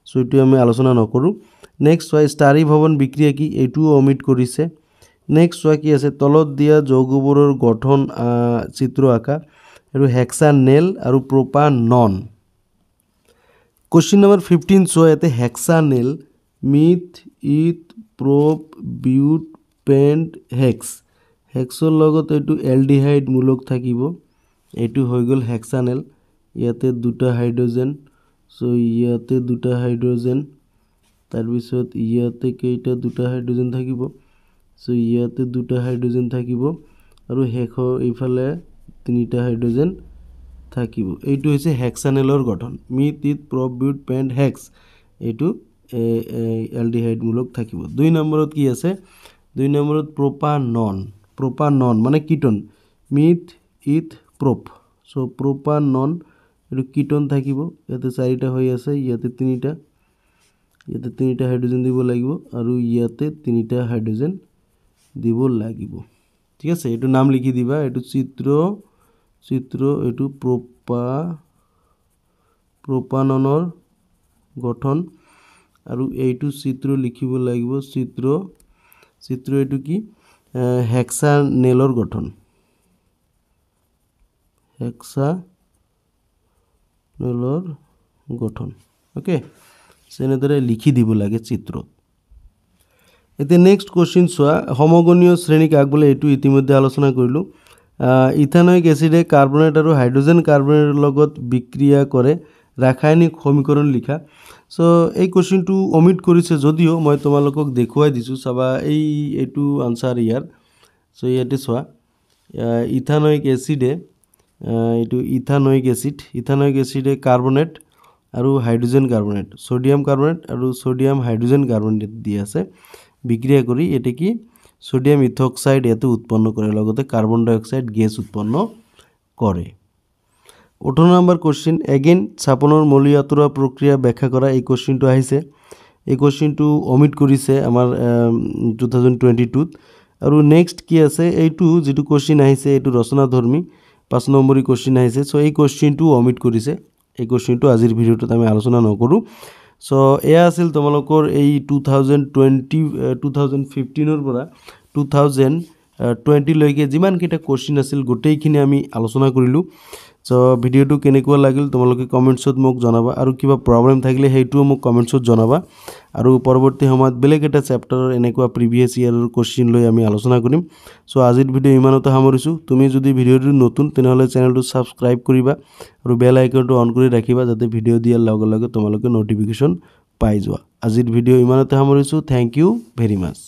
সো এইটো আমি আলোচনা নকৰোঁ। নেক্সট হয় ষ্টাৰীভৱন বিক্ৰিয়া কি এইটোও অমিট কৰিছে। নেক্সট হয় কি আছে তলত দিয়া যৌগবোৰৰ গঠন চিত্ৰ আঁকা আৰু হেক্সানেল আৰু প্ৰপানন। কোশ্চেন নম্বৰ 15 চোৱা ইয়াতে হেক্সানেল myth eth prop বিউট pant hex, হেক্সৰ লগত এইটো এলডিহাইড মূলক থাকিব, এইটো হৈ গ'ল হেক্সানেল। ইয়াতে দুটা হাইড্ৰজেন, সো ইয়াতে দুটা হাইড্ৰজেন, তাৰপিছত ইয়াতে কেইটা দুটা হাইড্ৰজেন থাকিব, সো ইয়াতে দুটা হাইড্ৰজেন থাকিব আৰু শেষৰ এইফালে তিনিটা হাইড্ৰজেন থাকিব। এইটো হৈছে হেক্সানেলৰ গঠন myth eth prop বিউট pant hex, এইটো এলডিহাইড মূলক থাকিব। 2 নম্বৰত কি আছে 2 নম্বৰত প্ৰপানন, প্ৰপানন মানে ketone myth eth prop, so প্ৰপানন এইটো কিটন থাকিব। ইয়াতে 4টা হৈ আছে, ইয়াতে 3টা, ইয়াতে 3টা হাইড্ৰজেন দিব লাগিব আৰু ইয়াতে 3টা হাইড্ৰজেন দিব লাগিব। ঠিক আছে, এইটো নাম লিখি দিবা, এইটো চিত্ৰ এইটো প্ৰপাননৰ গঠন আৰু এইটো চিত্ৰ লিখিব লাগিব চিত্ৰ এইটো কি হেক্সানেলৰ গঠন, হেক্সানেলৰ গঠন। ওকে, এনেদৰে লিখি দিব লাগে চিত্ৰত। এতিয়া নেক্সট কোশ্চেন চোৱা সমগণীয় শ্ৰেণীক আগ বোলে এইটো ইতিমধ্যে আলোচনা কৰিলোঁ। ইথানয়িক এসিডে কাৰ্বনেট আৰু হাইড্ৰজেন কাৰ্বনেটৰ লগত বিক্ৰিয়া কৰে, ৰাসায়নিক সমীকৰণ লিখা। সো এই কোশ্চেনটো অমিট কৰিছে যদিও মই তোমালোকক দেখুৱাই দিছোঁ, চাবা এইটো আনসাৰ ইয়াৰ। সো ইয়াতে চোৱা ইথানয়িক এসিডে এইটো ইথানয়িক এসিডে কাৰ্বনেট আৰু হাইড্ৰজেন কাৰ্বনেট, সোডিয়াম কাৰ্বনেট আৰু সোডিয়াম হাইড্ৰজেন কাৰ্বনেট দি আছে বিক্ৰিয়া কৰি এটা কি সোডিয়াম ইথক্সাইড ইয়াতে উৎপন্ন কৰে, লগতে কাৰ্বন ডাইঅক্সাইড গেছ উৎপন্ন কৰে। 18 নম্বৰ কোশ্চেন এগেইন স্থাপনৰ মলি আঁতৰোৱা প্ৰক্ৰিয়া ব্যাখ্যা কৰা, এই কোশ্চেনটো আহিছে, এই কোশ্চেনটো অমিট কৰিছে আমাৰ 2022 আৰু নেক্সট কি আছে এইটো যিটো কোশ্চেন আহিছে এইটো ৰচনাধৰ্মী 5 নম্বৰী কোশ্চেন আহিছে। সো এই কোশ্চেনটো অমিট কৰিছে, এই কোশ্চেনটো আজিৰ ভিডিঅ'টোত আমি আলোচনা নকৰোঁ। সো এয়া আছিল তোমালোকৰ এই 2015ৰ পৰা 2020 লৈকে যিমানকেইটা কোশ্চেন আছিল গোটেইখিনি আমি আলোচনা কৰিলোঁ। সো ভিডিঅ'টো কেনেকুৱা লাগিল তোমালোকে কমেণ্টছত মোক জনাবা, আৰু কিবা প্ৰব্লেম থাকিলে সেইটোও মোক কমেণ্টছত জনাবা, আৰু পৰৱৰ্তী সময়ত বেলেগ এটা চেপ্টাৰৰ এনেকুৱা প্ৰিভিয়াছ ইয়াৰৰ কোশ্চেন লৈ আমি আলোচনা কৰিম। সো আজিৰ ভিডিঅ' ইমানতে সামৰিছোঁ। তুমি যদি ভিডিঅ'টো নতুন তেনেহ'লে চেনেলটো ছাবস্ক্ৰাইব কৰিবা আৰু বেল আইকনটো অন কৰি ৰাখিবা যাতে ভিডিঅ' দিয়াৰ লগে লগে তোমালোকে ন'টিফিকেশ্যন পাই যোৱা। আজিৰ ভিডিঅ' ইমানতে সামৰিছোঁ। Thank you very much.